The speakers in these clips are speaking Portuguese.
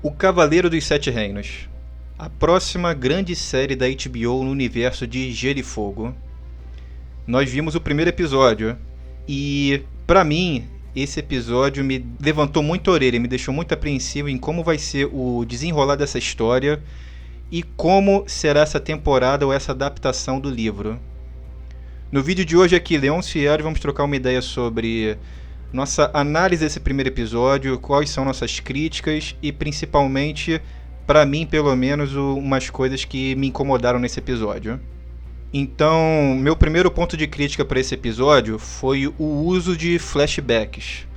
O Cavaleiro dos Sete Reinos. A próxima grande série da HBO no universo de Gelo e Fogo. Nós vimos o primeiro episódio e, pra mim, esse episódio me levantou muito a orelha, me deixou muito apreensivo em como vai ser o desenrolar dessa história e como será essa temporada ou essa adaptação do livro. No vídeo de hoje aqui, Leôncio e Ari vamos trocar uma ideia sobre nossa análise desse primeiro episódio, quais são nossas críticas e principalmente, pra mim pelo menos, umas coisas que me incomodaram nesse episódio. Então, meu primeiro ponto de crítica para esse episódio foi o uso de flashbacks.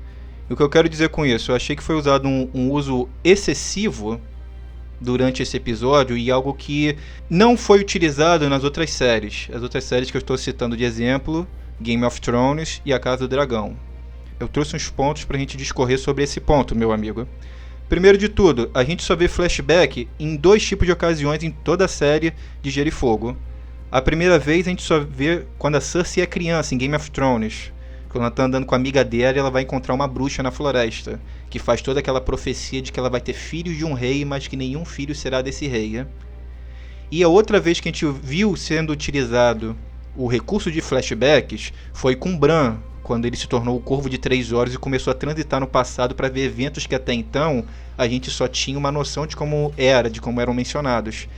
E o que eu quero dizer com isso? Eu achei que foi usado um uso excessivo durante esse episódio e algo que não foi utilizado nas outras séries. As outras séries que eu estou citando de exemplo, Game of Thrones e A Casa do Dragão. Eu trouxe uns pontos pra gente discorrer sobre esse ponto, meu amigo. Primeiro de tudo, a gente só vê flashback em dois tipos de ocasiões em toda a série de Gelo e Fogo. A primeira vez a gente só vê quando a Cersei é criança, em Game of Thrones. Quando ela tá andando com a amiga dela e ela vai encontrar uma bruxa na floresta, que faz toda aquela profecia de que ela vai ter filhos de um rei, mas que nenhum filho será desse rei. E a outra vez que a gente viu sendo utilizado o recurso de flashbacks foi com Bran, quando ele se tornou o Corvo de Três Olhos e começou a transitar no passado para ver eventos que até então a gente só tinha uma noção de como eram mencionados.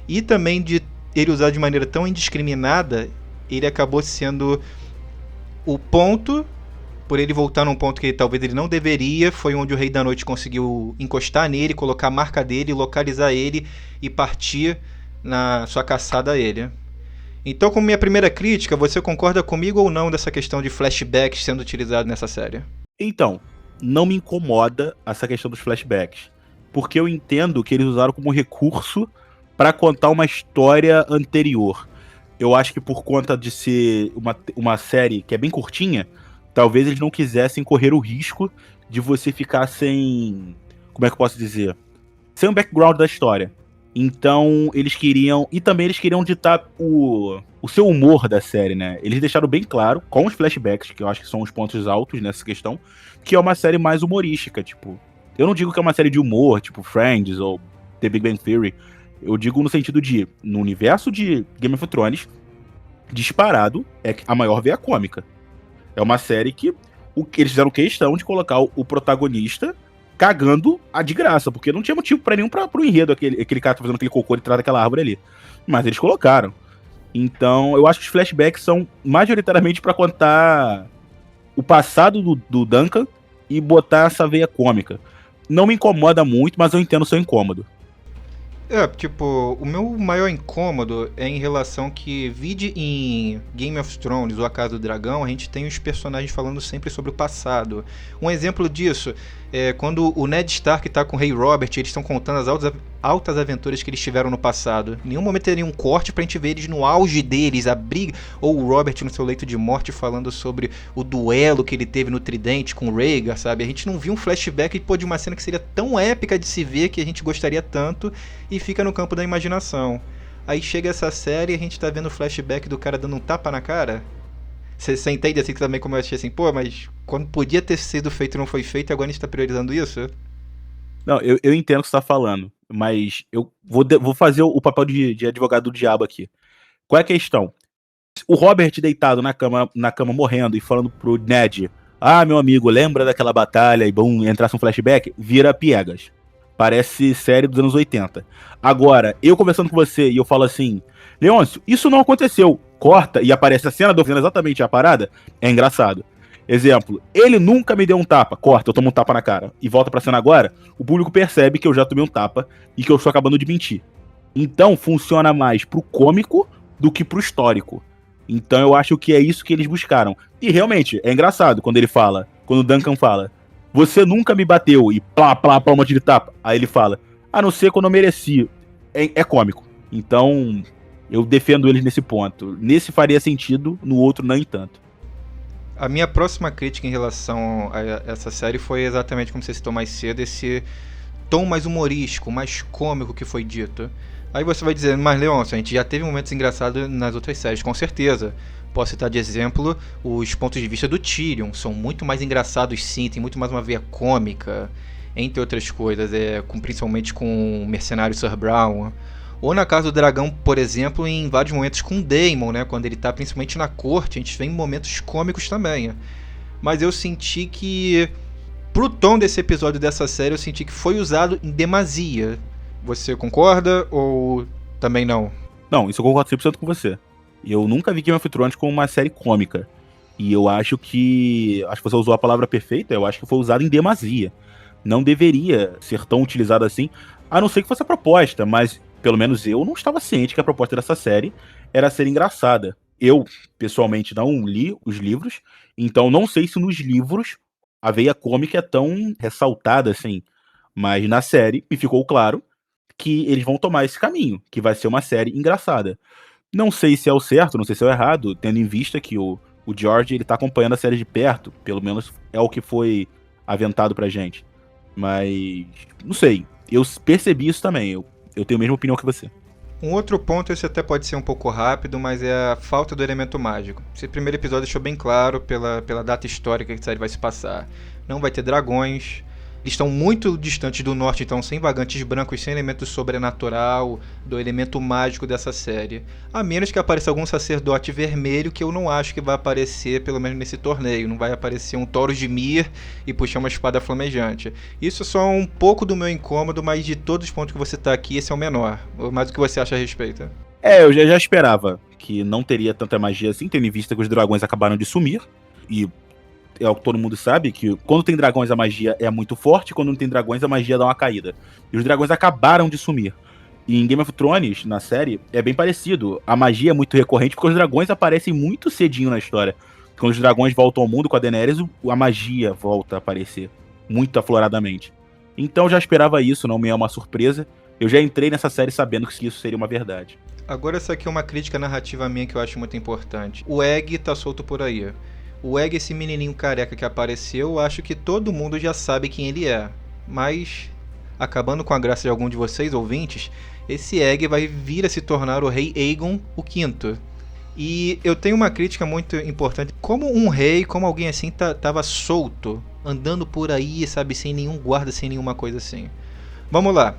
E também de ele usar de maneira tão indiscriminada, ele acabou sendo o ponto, por ele voltar num ponto que talvez ele não deveria, foi onde o Rei da Noite conseguiu encostar nele, colocar a marca dele, localizar ele e partir na sua caçada a ele. Então, como minha primeira crítica, você concorda comigo ou não dessa questão de flashbacks sendo utilizado nessa série? Então, não me incomoda essa questão dos flashbacks, porque eu entendo que eles usaram como recurso para contar uma história anterior. Eu acho que por conta de ser uma série que é bem curtinha, talvez eles não quisessem correr o risco de você ficar sem... Como é que eu posso dizer? Sem o background da história. Então, eles queriam... E também eles queriam ditar o seu humor da série, né? Eles deixaram bem claro, com os flashbacks, que eu acho que são os pontos altos nessa questão, que é uma série mais humorística, tipo... Eu não digo que é uma série de humor, tipo Friends ou The Big Bang Theory. Eu digo no sentido de, no universo de Game of Thrones, disparado, é a maior veia cômica. É uma série que eles fizeram questão de colocar o protagonista cagando a de graça, porque não tinha motivo pra nenhum pro enredo, aquele cara tá fazendo aquele cocô de trás daquela árvore ali. Mas eles colocaram. Então, eu acho que os flashbacks são majoritariamente pra contar o passado do Duncan e botar essa veia cômica. Não me incomoda muito, mas eu entendo o seu incômodo. O meu maior incômodo é em relação que, vide em Game of Thrones ou A Casa do Dragão, a gente tem os personagens falando sempre sobre o passado. Um exemplo disso é quando o Ned Stark tá com o Rei Robert, eles estão contando as altas aventuras que eles tiveram no passado. Em nenhum momento teria um corte pra gente ver eles no auge deles, a briga, ou o Robert no seu leito de morte falando sobre o duelo que ele teve no Tridente com o Rhaegar, sabe? A gente não viu um flashback de uma cena que seria tão épica de se ver que a gente gostaria tanto e fica no campo da imaginação. Aí chega essa série e a gente tá vendo o flashback do cara dando um tapa na cara. Você entende assim também como eu achei assim, pô, mas quando podia ter sido feito e não foi feito, agora a gente tá priorizando isso? Não, eu entendo o que você tá falando, mas eu vou fazer o papel de advogado do diabo aqui. Qual é a questão? O Robert deitado na cama morrendo e falando pro Ned, meu amigo, lembra daquela batalha e bom, entrasse um flashback, vira piegas. Parece série dos anos 80. Agora, eu conversando com você e eu falo assim, Leôncio, isso não aconteceu. Corta e aparece a cena do fazendo exatamente a parada, é engraçado. Exemplo, ele nunca me deu um tapa, corta, eu tomo um tapa na cara e volta pra cena agora, o público percebe que eu já tomei um tapa e que eu estou acabando de mentir. Então, funciona mais pro cômico do que pro histórico. Então, eu acho que é isso que eles buscaram. E realmente, é engraçado quando o Duncan fala, você nunca me bateu e plá, um monte de tapa. Aí ele fala, a não ser quando eu mereci. É cômico. Então, eu defendo eles nesse ponto. Nesse faria sentido, no outro nem tanto. A minha próxima crítica em relação a essa série foi exatamente como você citou mais cedo, esse tom mais humorístico, mais cômico que foi dito. Aí você vai dizer, mas Leôncio, a gente já teve momentos engraçados nas outras séries, com certeza. Posso citar de exemplo os pontos de vista do Tyrion, são muito mais engraçados sim, tem muito mais uma veia cômica. entre outras coisas, principalmente com o mercenário Sir Brown. Ou na Casa do Dragão, por exemplo, em vários momentos com o Daemon, né? Quando ele tá principalmente na corte, a gente vê em momentos cômicos também. Mas eu senti que, pro tom desse episódio dessa série, eu senti que foi usado em demasia. Você concorda ou também não? Não, isso eu concordo 100% com você. Eu nunca vi Game of Thrones como uma série cômica. E eu acho que você usou a palavra perfeita, eu acho que foi usado em demasia. Não deveria ser tão utilizado assim, a não ser que fosse a proposta, mas pelo menos eu não estava ciente que a proposta dessa série era ser engraçada. Eu, pessoalmente, não li os livros, então não sei se nos livros a veia cômica é tão ressaltada assim. Mas na série me ficou claro que eles vão tomar esse caminho, que vai ser uma série engraçada. Não sei se é o certo, não sei se é o errado, tendo em vista que o George ele tá acompanhando a série de perto, pelo menos é o que foi aventado pra gente. Mas, não sei, eu percebi isso também, eu tenho a mesma opinião que você. Um outro ponto, esse até pode ser um pouco rápido, mas é a falta do elemento mágico. Esse primeiro episódio deixou bem claro pela data histórica que a série vai se passar. Não vai ter dragões. Eles estão muito distantes do norte, então sem vagantes brancos, sem elemento sobrenatural, do elemento mágico dessa série. A menos que apareça algum sacerdote vermelho, que eu não acho que vai aparecer, pelo menos nesse torneio. Não vai aparecer um Taurus de Mir e puxar uma espada flamejante. Isso é só um pouco do meu incômodo, mas de todos os pontos que você está aqui, esse é o menor. Mas o que você acha a respeito? Eu já esperava que não teria tanta magia assim, tendo em vista que os dragões acabaram de sumir. E é o que todo mundo sabe, que quando tem dragões a magia é muito forte, quando não tem dragões a magia dá uma caída. E os dragões acabaram de sumir. E em Game of Thrones, na série, é bem parecido. A magia é muito recorrente porque os dragões aparecem muito cedinho na história. Quando os dragões voltam ao mundo com a Daenerys, a magia volta a aparecer muito afloradamente. Então eu já esperava isso, não me é uma surpresa. Eu já entrei nessa série sabendo que isso seria uma verdade. Agora essa aqui é uma crítica narrativa minha que eu acho muito importante. O Egg tá solto por aí. O Egg, esse menininho careca que apareceu, eu acho que todo mundo já sabe quem ele é. Mas, acabando com a graça de algum de vocês, ouvintes, esse Egg vai vir a se tornar o rei Aegon V. E eu tenho uma crítica muito importante. Como um rei, como alguém assim, tava solto, andando por aí, sabe, sem nenhum guarda, sem nenhuma coisa assim. Vamos lá.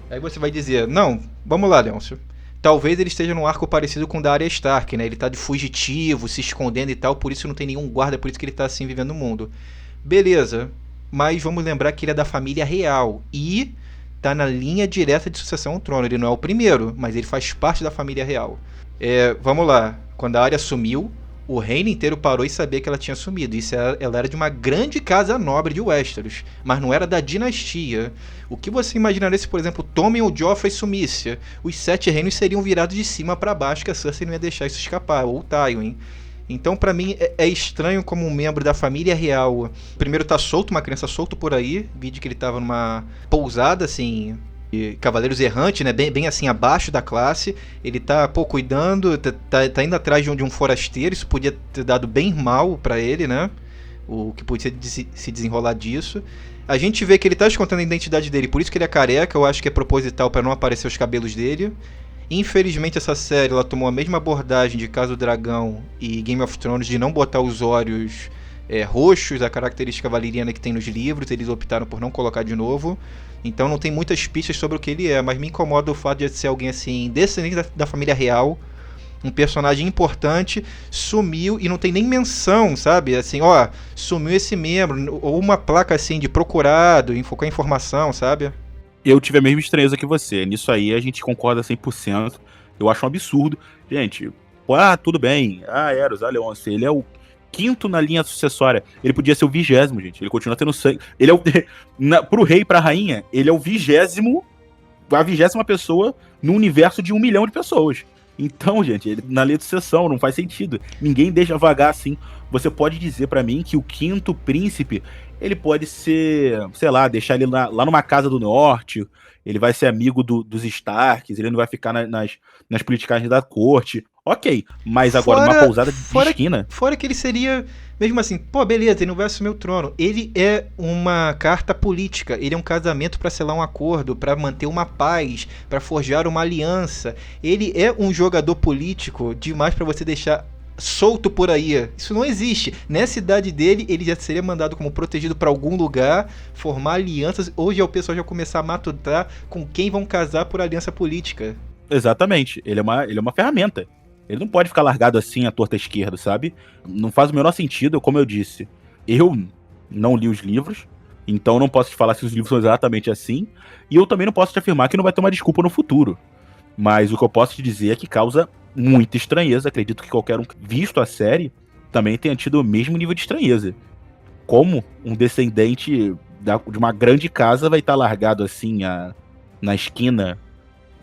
Aí você vai dizer, não, vamos lá, Leôncio. Talvez ele esteja num arco parecido com o da Arya Stark, né? Ele tá de fugitivo, se escondendo e tal, por isso não tem nenhum guarda, por isso que ele tá assim vivendo no mundo. Beleza, mas vamos lembrar que ele é da família real e tá na linha direta de sucessão ao trono. Ele não é o primeiro, mas ele faz parte da família real. Vamos lá, quando a Arya sumiu, o reino inteiro parou e sabia que ela tinha sumido. Ela era de uma grande casa nobre de Westeros, mas não era da dinastia. O que você imaginaria se, por exemplo, Tommen ou Joffrey sumisse? Os 7 reinos seriam virados de cima para baixo, que a Cersei não ia deixar isso escapar, ou o Tywin. Então, pra mim, é estranho como um membro da família real. Primeiro tá solto, uma criança solto por aí, vídeo que ele tava numa pousada, assim, Cavaleiros Errantes, né, bem assim abaixo da classe. Ele tá cuidando, tá indo atrás de um forasteiro. Isso podia ter dado bem mal pra ele, né? O que podia se desenrolar disso. A gente vê que ele tá escondendo a identidade dele, por isso que ele é careca. Eu acho que é proposital pra não aparecer os cabelos dele. Infelizmente essa série ela tomou a mesma abordagem de Casa do Dragão e Game of Thrones, de não botar os olhos roxos, a característica valeriana que tem nos livros. Eles optaram por não colocar de novo. Então não tem muitas pistas sobre o que ele é, mas me incomoda o fato de ser alguém assim, descendente da família real, um personagem importante, sumiu e não tem nem menção, sabe? Assim, ó, sumiu esse membro, ou uma placa assim de procurado, focar em informação, sabe? Eu tive a mesma estranheza que você, nisso aí a gente concorda 100%, eu acho um absurdo. Gente, tudo bem, Eros, Leôncio, ele é o 5º na linha sucessória. Ele podia ser o 20º, gente. Ele continua tendo sangue. Ele é pro rei e pra rainha, ele é o 20º, a 20ª pessoa no universo de 1 milhão de pessoas. Então, gente, ele, na linha de sucessão, não faz sentido. Ninguém deixa vagar assim. Você pode dizer pra mim que o 5º príncipe, ele pode ser, sei lá, deixar ele lá numa casa do norte, ele vai ser amigo dos Starks, ele não vai ficar nas politicagens da corte. Ok, mas agora uma pousada de esquina... Fora que ele seria, mesmo assim, beleza, ele não vai assumir o trono. Ele é uma carta política, ele é um casamento para selar um acordo, para manter uma paz, para forjar uma aliança. Ele é um jogador político demais para você deixar solto por aí. Isso não existe. Nessa idade dele, ele já seria mandado como protegido pra algum lugar, formar alianças. Hoje é o pessoal já começar a matutar com quem vão casar por aliança política. Exatamente. Ele é uma ferramenta. Ele não pode ficar largado assim à torta esquerda, sabe? Não faz o menor sentido, como eu disse. Eu não li os livros, então não posso te falar se os livros são exatamente assim. E eu também não posso te afirmar que não vai ter uma desculpa no futuro. Mas o que eu posso te dizer é que causa muita estranheza. Acredito que qualquer um visto a série também tenha tido o mesmo nível de estranheza. Como um descendente de uma grande casa vai estar largado assim na esquina?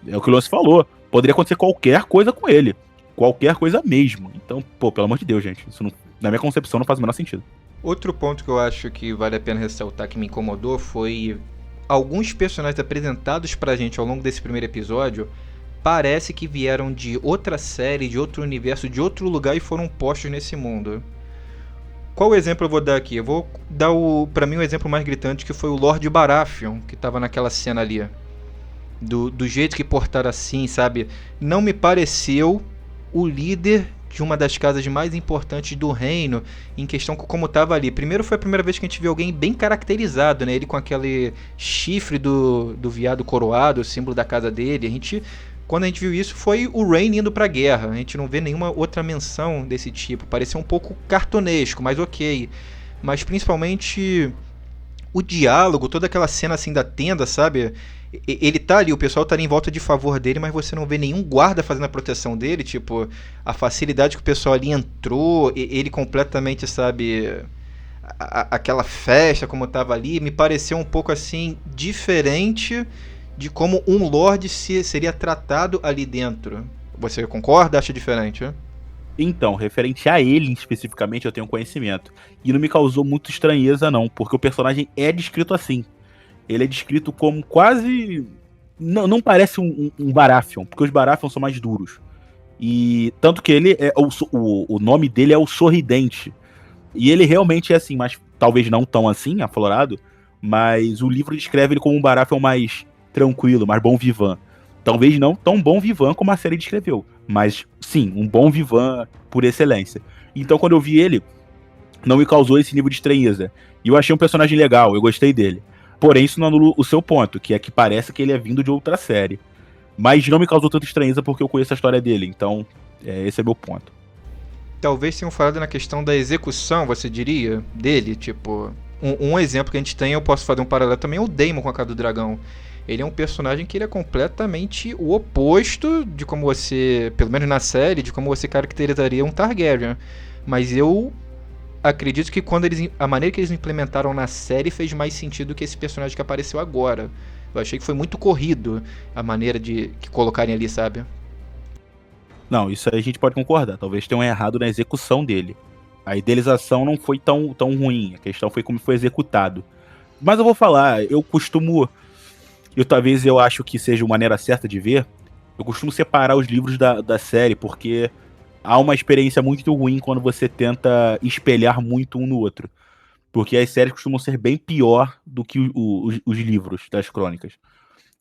É o que o Lance falou. Poderia acontecer qualquer coisa com ele. Qualquer coisa mesmo. Então, pô, pelo amor de Deus, gente. Isso não, na minha concepção não faz o menor sentido. Outro ponto que eu acho que vale a pena ressaltar que me incomodou foi alguns personagens apresentados pra gente ao longo desse primeiro episódio parece que vieram de outra série, de outro universo, de outro lugar e foram postos nesse mundo. Qual exemplo eu vou dar aqui? Eu vou dar pra mim o exemplo mais gritante, que foi o Lord Baratheon, que tava naquela cena ali. Do jeito que portaram assim, sabe? Não me pareceu o líder de uma das casas mais importantes do reino, em questão como tava ali. Primeiro foi a primeira vez que a gente viu alguém bem caracterizado, né? Ele com aquele chifre do viado coroado, o símbolo da casa dele. Quando a gente viu isso, foi o Rhaen indo pra guerra. A gente não vê nenhuma outra menção desse tipo. Parecia um pouco cartunesco, mas ok. Mas principalmente o diálogo, toda aquela cena assim da tenda, sabe? Ele tá ali, o pessoal tá ali em volta de favor dele, mas você não vê nenhum guarda fazendo a proteção dele. Tipo, a facilidade que o pessoal ali entrou, ele completamente, sabe... Aquela festa como tava ali, me pareceu um pouco assim, diferente de como um Lorde seria tratado ali dentro. Você concorda? Acha diferente, né? Então, referente a ele especificamente, eu tenho conhecimento. E não me causou muita estranheza, não, porque o personagem é descrito assim. Ele é descrito como quase... Não parece um Baratheon, porque os Baratheon são mais duros. E tanto que ele é o nome dele é o Sorridente. E ele realmente é assim, mas talvez não tão assim, aflorado, mas o livro descreve ele como um Baratheon mais tranquilo, mais bom vivant. Talvez não tão bom vivant como a série descreveu, mas sim, um bom vivant por excelência. Então quando eu vi ele, não me causou esse nível de estranheza. E eu achei um personagem legal, eu gostei dele. Porém, isso não anula o seu ponto, que é que parece que ele é vindo de outra série. Mas não me causou tanta estranheza porque eu conheço a história dele, então esse é meu ponto. Talvez tenham falado na questão da execução, você diria, dele. Tipo, um exemplo que a gente tem, eu posso fazer um paralelo também, é o Daemon com a Casa do Dragão. Ele é um personagem que ele é completamente o oposto de como você, pelo menos na série, de como você caracterizaria um Targaryen. Mas eu acredito que a maneira que eles implementaram na série fez mais sentido que esse personagem que apareceu agora. Eu achei que foi muito corrido a maneira que colocarem ali, sabe? Não, isso aí a gente pode concordar. Talvez tenham errado na execução dele. A idealização não foi tão ruim. A questão foi como foi executado. Mas eu vou falar, talvez eu acho que seja uma maneira certa de ver. Eu costumo separar os livros da série, porque há uma experiência muito ruim quando você tenta espelhar muito um no outro. Porque as séries costumam ser bem pior do que os livros das crônicas.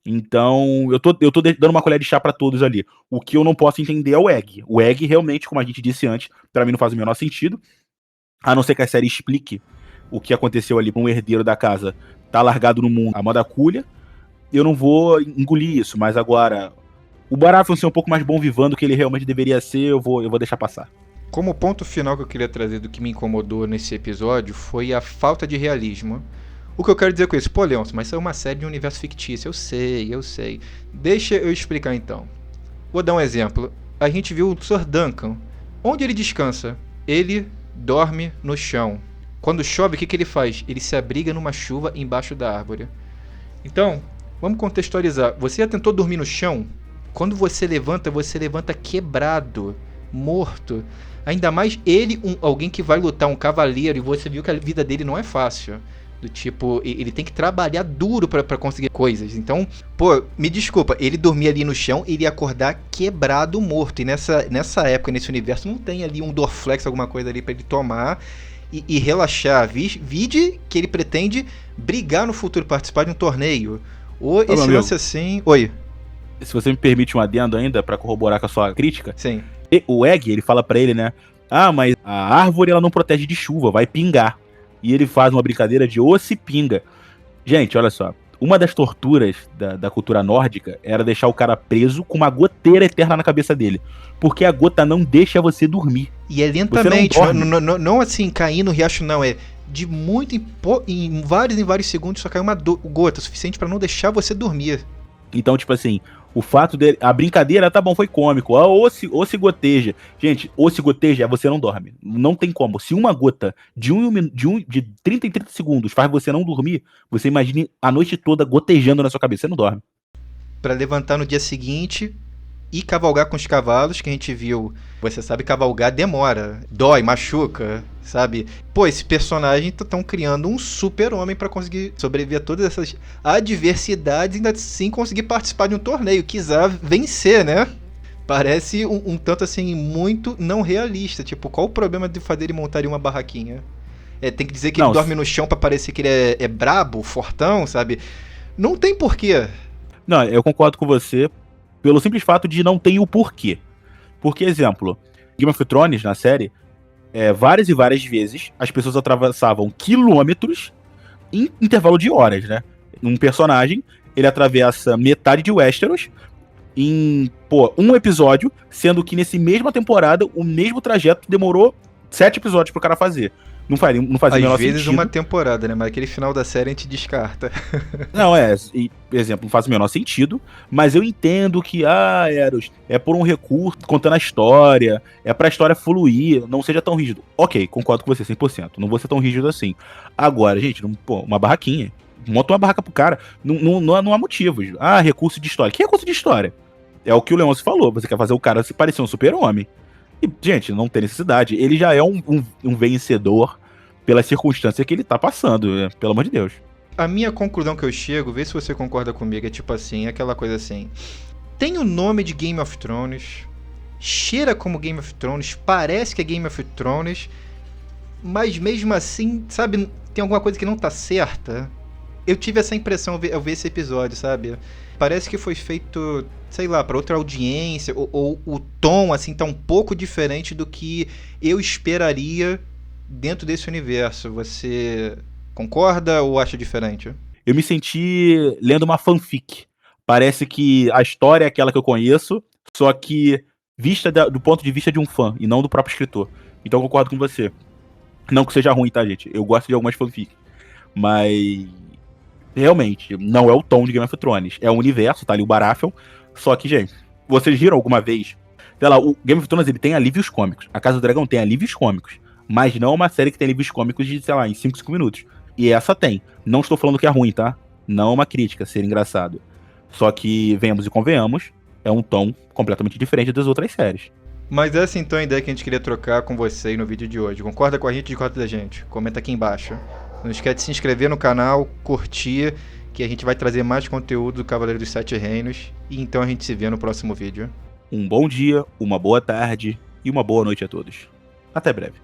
Então, eu tô dando uma colher de chá pra todos ali. O que eu não posso entender é o Egg. O Egg, realmente, como a gente disse antes, pra mim não faz o menor sentido. A não ser que a série explique o que aconteceu ali pra um herdeiro da casa tá largado no mundo a moda culha. Eu não vou engolir isso, mas agora... O Baratheon ser um pouco mais bom vivando do que ele realmente deveria ser, eu vou deixar passar. Como ponto final que eu queria trazer do que me incomodou nesse episódio foi a falta de realismo. O que eu quero dizer com isso? Pô, Leôncio, mas isso é uma série de um universo fictício. Eu sei. Deixa eu explicar então. Vou dar um exemplo. A gente viu o Sr. Duncan. Onde ele descansa? Ele dorme no chão. Quando chove, o que ele faz? Ele se abriga numa chuva embaixo da árvore. Então, vamos contextualizar. Você já tentou dormir no chão? Quando você levanta quebrado, morto. Ainda mais ele, alguém que vai lutar, um cavaleiro, e você viu que a vida dele não é fácil. Do tipo, ele tem que trabalhar duro pra conseguir coisas. Então, pô, me desculpa, ele dormia ali no chão, ele ia acordar quebrado, morto. E nessa época, nesse universo, não tem ali um Dorflex, alguma coisa ali pra ele tomar e relaxar. Vide que ele pretende brigar no futuro, participar de um torneio. Ou esse lance assim... Oi. Se você me permite um adendo ainda pra corroborar com a sua crítica. Sim. O Egg, ele fala pra ele, né? Ah, mas a árvore ela não protege de chuva, vai pingar. E ele faz uma brincadeira de ou se pinga. Gente, olha só. Uma das torturas da cultura nórdica era deixar o cara preso com uma goteira eterna na cabeça dele. Porque a gota não deixa você dormir. E é Você não lentamente, dorme. não assim, cair no riacho, não. É de muito em vários segundos só cai uma gota, suficiente pra não deixar você dormir. Então, tipo assim, o fato dele. A brincadeira, tá bom, foi cômico. Ah, ou se goteja. Gente, ou se goteja, você não dorme. Não tem como. Se uma gota de 30 em 30 segundos faz você não dormir, você imagine a noite toda gotejando na sua cabeça. Você não dorme. Pra levantar no dia seguinte e cavalgar com os cavalos, que a gente viu. Você sabe, cavalgar demora, dói, machuca, sabe? Pô, esse personagem estão criando um super-homem pra conseguir sobreviver a todas essas adversidades e ainda assim conseguir participar de um torneio, quiser vencer, né? Parece um tanto assim muito não realista. Tipo, qual o problema de fazer ele montar uma barraquinha? Tem que dizer que ele Não, dorme no chão pra parecer que ele é brabo, fortão, sabe? Não tem porquê. não, eu concordo com você pelo simples fato de não ter o porquê. Porque, exemplo, Game of Thrones, na série, várias e várias vezes as pessoas atravessavam quilômetros em intervalo de horas, né? Um personagem, ele atravessa metade de Westeros em, um episódio, sendo que nesse mesma temporada, o mesmo trajeto demorou 7 episódios pro cara fazer. Não fazia o Às menor vezes sentido. uma temporada, né? Mas aquele final da série a gente descarta. Não, exemplo, não faz o menor sentido, mas eu entendo que, Eros, é por um recurso contando a história, é pra história fluir, não seja tão rígido. Ok, concordo com você 100%, não vou ser tão rígido assim. Agora, gente, uma barraquinha, monta uma barraca pro cara, não há motivos. Recurso de história. Que recurso de história? É o que o Leôncio falou, você quer fazer o cara se parecer um super-homem. E, gente, não tem necessidade. Ele já é um vencedor pela circunstância que ele tá passando, pelo amor de Deus. A minha conclusão que eu chego, vê se você concorda comigo, é tipo assim, é aquela coisa assim. Tem o nome de Game of Thrones, cheira como Game of Thrones, parece que é Game of Thrones, mas mesmo assim, sabe, tem alguma coisa que não tá certa. Eu tive essa impressão ao ver esse episódio, sabe? Parece que foi feito, sei lá, pra outra audiência, ou o tom, assim, tá um pouco diferente do que eu esperaria dentro desse universo. Você concorda ou acha diferente? Eu me senti lendo uma fanfic. Parece que a história é aquela que eu conheço, só que vista do ponto de vista de um fã, e não do próprio escritor. Então eu concordo com você. Não que seja ruim, tá, gente? Eu gosto de algumas fanfics. Mas realmente, não é o tom de Game of Thrones. É o universo, tá ali o Baratheon. Só que, gente, vocês viram alguma vez? Sei lá, o Game of Thrones ele tem alívios cômicos. A Casa do Dragão tem alívios cômicos. Mas não é uma série que tem alívios cômicos de, sei lá, em 5 minutos. E essa tem. Não estou falando que é ruim, tá? Não é uma crítica ser engraçado. Só que, venhamos e convenhamos, é um tom completamente diferente das outras séries. Mas essa então é a ideia que a gente queria trocar com você no vídeo de hoje. Concorda com a gente? Discorda da gente? Comenta aqui embaixo. Não esquece de se inscrever no canal, curtir, que a gente vai trazer mais conteúdo do Cavaleiro dos Sete Reinos. E então a gente se vê no próximo vídeo. Um bom dia, uma boa tarde e uma boa noite a todos. Até breve.